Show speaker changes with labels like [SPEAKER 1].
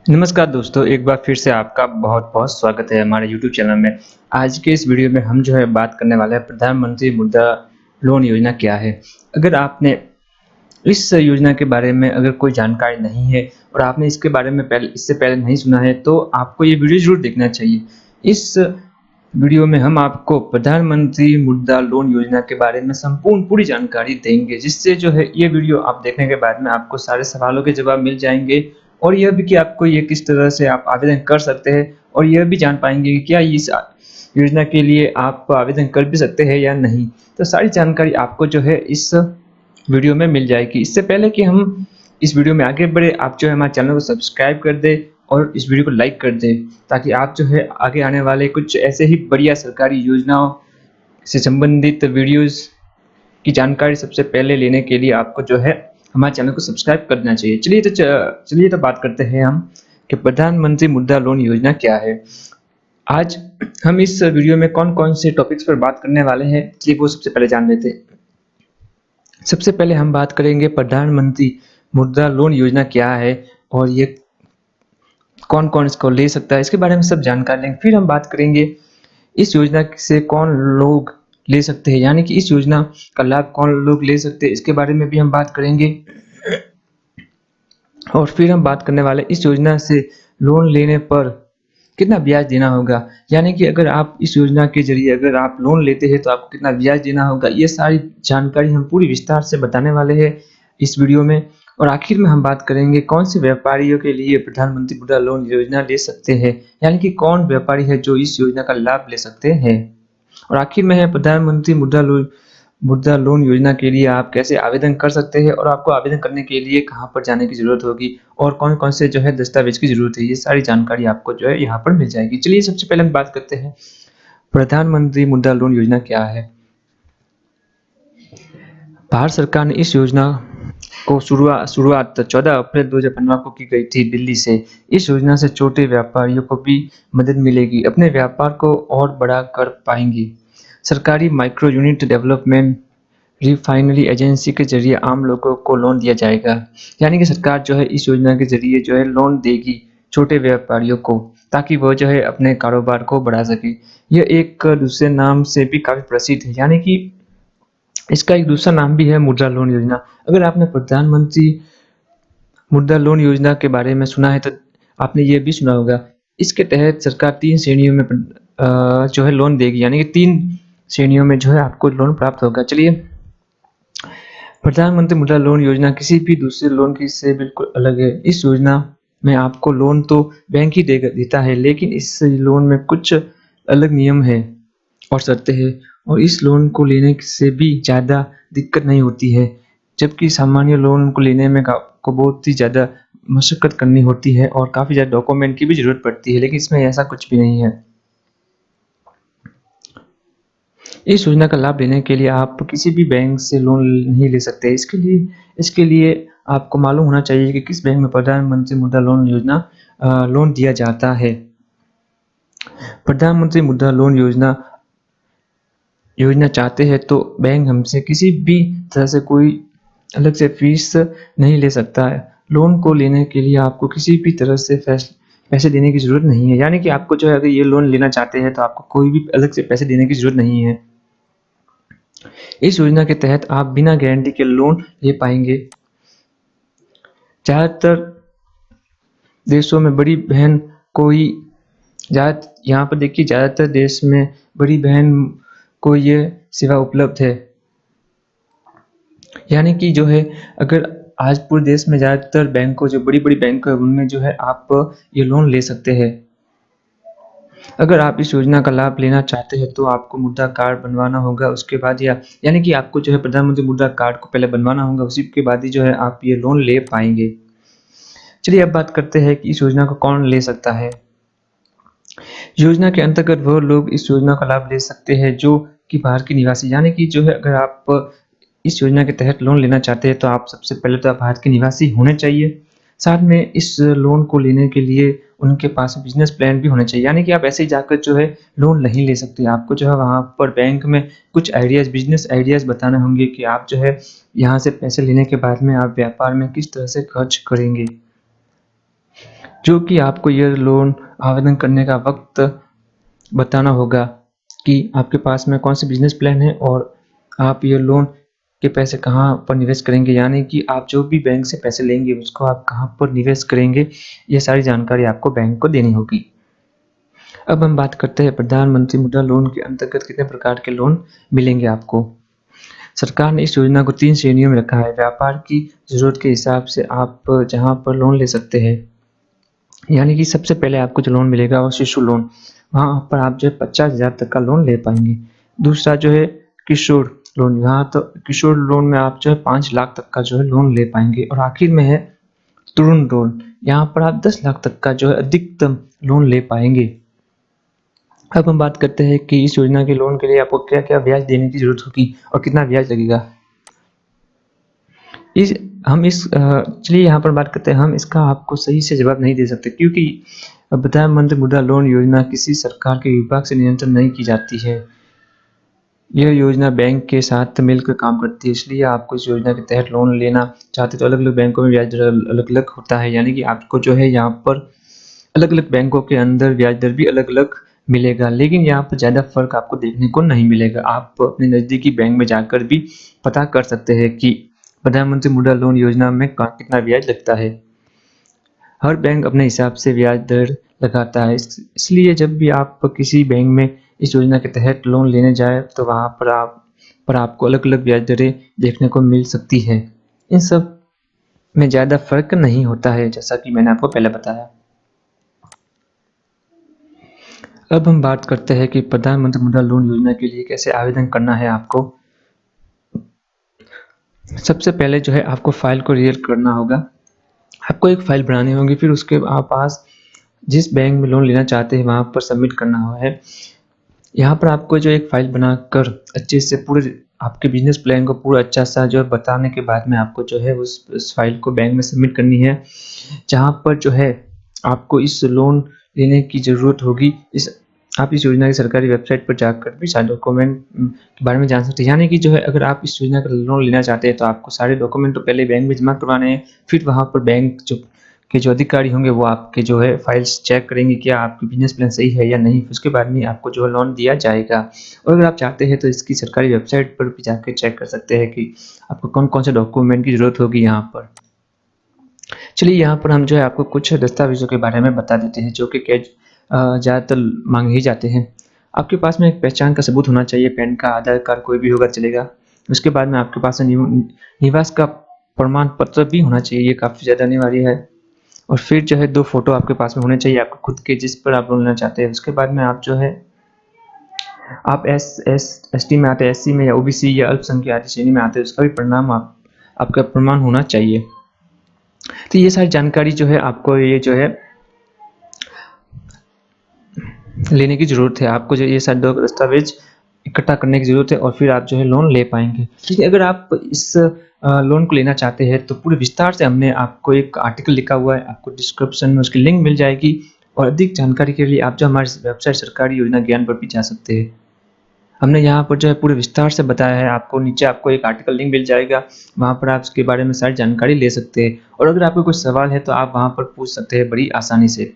[SPEAKER 1] नमस्कार दोस्तों, एक बार फिर से आपका बहुत-बहुत स्वागत है हमारे यूट्यूब चैनल में। आज के इस वीडियो में हम जो है बात करने वाले हैं प्रधानमंत्री मुद्रा लोन योजना क्या है? अगर आपने इस योजना के बारे में अगर कोई जानकारी नहीं है और आपने इसके बारे में इससे पहले नहीं सुना है, तो आपको ये वीडियो ज़रूर देखना चाहिए। इस वीडियो में हम आपको प्रधानमंत्री मुद्रा लोन योजना के बारे में संपूर्ण पूरी जानकारी देंगे, जिससे जो है ये वीडियो आप देखने के बाद में आपको सारे सवालों के जवाब मिल जाएँगे और यह भी कि आपको ये किस तरह से आप आवेदन कर सकते हैं और यह भी जान पाएँगे कि क्या इस योजना के लिए आप आवेदन कर भी सकते हैं या नहीं। तो सारी जानकारी आपको जो है इस वीडियो में मिल जाएगी। इससे पहले कि हम इस वीडियो में आगे बढ़े, आप जो है हमारे चैनल को सब्सक्राइब कर दें और इस वीडियो को लाइक कर दें, ताकि आप जो है आगे आने वाले कुछ ऐसे ही बढ़िया सरकारी योजनाओं से संबंधित वीडियोज़ की जानकारी सबसे पहले लेने के लिए आपको जो है हमारे चैनल को सब्सक्राइब करना चाहिए। चलिए तो बात करते हैं हम कि प्रधानमंत्री मुद्रा लोन योजना क्या है। आज हम इस वीडियो में कौन-कौन से टॉपिक्स पर बात करने वाले हैं, चलिए वो सबसे पहले जान लेते हैं। सबसे पहले हम बात करेंगे प्रधानमंत्री मुद्रा लोन योजना क्या है और ये कौन-कौन इसको ले सकता है, इसके बारे में सब जानकारी लेंगे। फिर हम बात करेंगे इस योजना से कौन लोग ले सकते हैं, यानी कि इस योजना का लाभ कौन लोग ले सकते हैं, इसके बारे में भी हम बात करेंगे। और फिर हम बात करने वाले इस योजना से लोन लेने पर कितना ब्याज देना होगा, यानी कि अगर आप इस योजना के ज़रिए अगर आप लोन लेते हैं तो आपको कितना ब्याज देना होगा। ये सारी जानकारी हम पूरी विस्तार से बताने वाले हैं इस वीडियो में। और आखिर में हम बात करेंगे कौन से व्यापारियों के लिए प्रधानमंत्री मुद्रा लोन योजना ले सकते हैं, यानी कि कौन व्यापारी है जो इस योजना का लाभ ले सकते हैं। और आखिर में है प्रधानमंत्री मुद्रा लोन योजना के लिए आप कैसे आवेदन कर सकते हैं और आपको आवेदन करने के लिए कहाँ पर जाने की ज़रूरत होगी और कौन-कौन से जो है दस्तावेज़ की ज़रूरत है, ये सारी जानकारी आपको जो है यहाँ पर मिल जाएगी। चलिए सबसे पहले हम बात करते हैं प्रधानमंत्री मुद्रा लोन योजना क्या है? भारत सरकार ने इस योजना को शुरुआत 14 अप्रैल 2015 को की गई थी दिल्ली से। इस योजना से छोटे व्यापारियों को भी मदद मिलेगी, अपने व्यापार को और बड़ा कर पाएँगी। सरकारी micro unit development refinery agency के ज़रिए आम लोगों को लोन दिया जाएगा, यानी कि सरकार जो है इस योजना के ज़रिए जो है लोन देगी छोटे व्यापारियों को, ताकि वो जो है अपने कारोबार को बढ़ा सके। यह एक दूसरे नाम से भी काफ़ी प्रसिद्ध है, यानी कि इसका एक दूसरा नाम भी है मुद्रा लोन योजना। अगर आपने प्रधानमंत्री मुद्रा लोन योजना के बारे में सुना है तो आपने ये भी सुना होगा। इसके तहत सरकार 3 श्रेणियों में जो है लोन देगी, यानी कि 3 श्रेणियों में जो है आपको लोन प्राप्त होगा। चलिए, प्रधानमंत्री मुद्रा लोन योजना किसी भी दूसरे लोन की से बिल्कुल अलग है। इस योजना में आपको लोन तो बैंक ही देता है, लेकिन इस लोन में कुछ अलग नियम हैं और शर्तें हैं और इस लोन को लेने से भी ज़्यादा दिक्कत नहीं होती है, जबकि सामान्य लोन को लेने में आपको बहुत ही ज़्यादा मशक्कत करनी होती है और काफ़ी ज़्यादा डॉक्यूमेंट की भी ज़रूरत पड़ती है, लेकिन इसमें ऐसा कुछ भी नहीं है। इस योजना का लाभ लेने के लिए आप किसी भी बैंक से लोन नहीं ले सकते। इसके लिए आपको मालूम होना चाहिए कि किस बैंक में प्रधानमंत्री मुद्रा लोन योजना लोन दिया जाता है। प्रधानमंत्री मुद्रा लोन योजना चाहते हैं तो बैंक हमसे किसी भी तरह से कोई अलग से फीस नहीं ले सकता है। लोन को लेने के लिए आपको किसी भी तरह से पैसे देने की ज़रूरत नहीं है, यानी कि आपको जो है अगर ये लोन लेना चाहते हैं तो आपको कोई भी अलग से पैसे देने की ज़रूरत नहीं है। इस योजना के तहत आप बिना गारंटी के लोन ले पाएंगे। ज़्यादातर देशों में बड़ी बहन कोई यहाँ पर देखिए, ज़्यादातर देश में बड़ी बहन को ये सेवा उपलब्ध है, यानी कि जो है अगर आज पूरे देश में ज़्यादातर बैंकों जो बड़ी-बड़ी बैंक है उनमें जो है आप ये लोन ले सकते हैं। अगर आप इस योजना का लाभ लेना चाहते हैं तो आपको मुद्रा कार्ड बनवाना होगा, उसके बाद यानी कि आपको जो है प्रधानमंत्री मुद्रा कार्ड को पहले बनवाना होगा, उसी के बाद ही जो है आप ये लोन ले पाएँगे। चलिए अब बात करते हैं कि इस योजना को कौन ले सकता है। योजना के अंतर्गत वो लोग इस योजना का लाभ ले सकते हैं जो कि बाहर के निवासी, यानी कि जो है अगर आप इस योजना के तहत लोन लेना चाहते हैं तो आप सबसे पहले तो आप भारत के निवासी होने चाहिए। साथ में इस लोन को लेने के लिए उनके पास बिज़नेस प्लान भी होना चाहिए, यानी कि आप ऐसे ही जाकर जो है लोन नहीं ले सकते। आपको जो है वहाँ पर बैंक में कुछ बिज़नेस आइडियाज़ बताने होंगे कि आप जो है यहाँ से पैसे लेने के बाद में आप व्यापार में किस तरह से खर्च करेंगे। जो कि आपको ये लोन आवेदन करने का वक्त बताना होगा कि आपके पास में कौन सा बिजनेस प्लान है और आप ये लोन के पैसे कहाँ पर निवेश करेंगे, यानी कि आप जो भी बैंक से पैसे लेंगे उसको आप कहाँ पर निवेश करेंगे, ये सारी जानकारी आपको बैंक को देनी होगी। अब हम बात करते हैं प्रधानमंत्री मुद्रा लोन के अंतर्गत कितने प्रकार के लोन मिलेंगे आपको। सरकार ने इस योजना को 3 श्रेणियों में रखा है। व्यापार की ज़रूरत के हिसाब से आप जहाँ पर लोन ले सकते हैं, यानी कि सबसे पहले आपको जो लोन मिलेगा वो शिशु लोन, वहाँ पर आप जो है 50,000 तक का लोन ले पाएंगे। दूसरा जो है किशोर लोन, यहाँ तो किशोर लोन में आप जो है 5 लाख तक का जो है लोन ले पाएंगे। और आखिर में है तरुण लोन, यहाँ पर आप 10 लाख तक का जो है अधिकतम लोन ले पाएंगे। अब हम बात करते हैं कि इस योजना के लोन के लिए आपको क्या क्या ब्याज देने की जरूरत होगी और कितना ब्याज लगेगा। चलिए यहाँ पर बात करते हैं। हम इसका आपको सही से जवाब नहीं दे सकते, क्योंकि प्रधानमंत्री मुद्रा लोन योजना किसी सरकार के विभाग से नियंत्रण नहीं की जाती है। यह योजना बैंक के साथ मिलकर काम करती है, इसलिए आपको इस योजना के तहत लोन लेना चाहते तो अलग अलग बैंकों में ब्याज दर अलग अलग होता है, यानी कि आपको जो है यहाँ पर अलग अलग बैंकों के अंदर ब्याज दर भी अलग अलग मिलेगा, लेकिन यहाँ पर ज़्यादा फर्क आपको देखने को नहीं मिलेगा। आप अपने नज़दीकी बैंक में जाकर भी पता कर सकते हैं कि प्रधानमंत्री मुद्रा लोन योजना में कितना ब्याज लगता है। हर बैंक अपने हिसाब से ब्याज दर लगाता है, इसलिए जब भी आप किसी बैंक में इस योजना के तहत लोन लेने जाए तो वहाँ पर आपको अलग अलग ब्याज दरें देखने को मिल सकती है। इन सब में ज़्यादा फर्क नहीं होता है, जैसा कि मैंने आपको पहले बताया। अब हम बात करते हैं कि प्रधानमंत्री मुद्रा लोन योजना के लिए कैसे आवेदन करना है आपको। सबसे पहले जो है आपको फाइल को रियल करना होगा। आपको एक फाइल बनानी होगी, फिर उसके आप पास जिस बैंक में लोन लेना चाहते हैं वहाँ पर सबमिट करना है। यहाँ पर आपको जो एक फाइल बनाकर अच्छे से पूरे आपके बिजनेस प्लान को पूरा अच्छा सा जो बताने के बाद में आपको जो है उस फाइल को बैंक में सबमिट करनी है, जहाँ पर जो है आपको इस लोन लेने की ज़रूरत होगी। आप इस योजना की सरकारी वेबसाइट पर जाकर भी सारे डॉक्यूमेंट के बारे में जान सकते हैं, यानी कि जो है अगर आप इस योजना का लोन लेना चाहते हैं तो आपको सारे डॉक्यूमेंट तो पहले बैंक में जमा करवाने हैं, फिर वहाँ पर बैंक जो अधिकारी होंगे वो आपके जो है फाइल्स चेक करेंगे कि आपकी बिजनेस प्लान सही है या नहीं, उसके बाद में आपको जो है लोन दिया जाएगा। और अगर आप चाहते हैं तो इसकी सरकारी वेबसाइट पर भी जाकर चेक कर सकते हैं कि आपको कौन कौन से डॉक्यूमेंट की ज़रूरत होगी यहाँ पर। चलिए यहाँ पर हम जो है आपको कुछ दस्तावेज़ों के बारे में बता देते हैं जो कि ज़्यादातर मांगे ही जाते हैं। आपके पास में एक पहचान का सबूत होना चाहिए, पैन का, आधार कार्ड, कोई भी होगा चलेगा। उसके बाद में आपके पास निवास का प्रमाण पत्र भी होना चाहिए, ये काफ़ी ज़्यादा अनिवार्य है। और फिर जो है 2 फ़ोटो आपके पास में होने चाहिए आपको खुद के, जिस पर आप लोन लेना चाहते हैं। उसके बाद में आप जो है आप एसटी में आते हैं, एससी में या ओबीसी या अल्पसंख्यक आदि श्रेणी में आते हैं, उसका भी परिणाम आपका प्रमाण होना चाहिए। तो ये सारी जानकारी जो है आपको ये जो है लेने की ज़रूरत है। आपको जो ये सारे दस्तावेज इकट्ठा करने की ज़रूरत है और फिर आप जो है लोन ले पाएंगे। ठीक है, अगर आप इस लोन को लेना चाहते हैं तो पूरे विस्तार से हमने आपको एक आर्टिकल लिखा हुआ है, आपको डिस्क्रिप्शन में उसकी लिंक मिल जाएगी। और अधिक जानकारी के लिए आप जो हमारी वेबसाइट सरकारी योजना ज्ञान पर भी जा सकते हैं। हमने यहाँ पर जो है पूरे विस्तार से बताया है, आपको नीचे आपको एक आर्टिकल लिंक मिल जाएगा, वहाँ पर आप इसके बारे में सारी जानकारी ले सकते हैं। और अगर आपको कोई सवाल है तो आप वहाँ पर पूछ सकते हैं बड़ी आसानी से।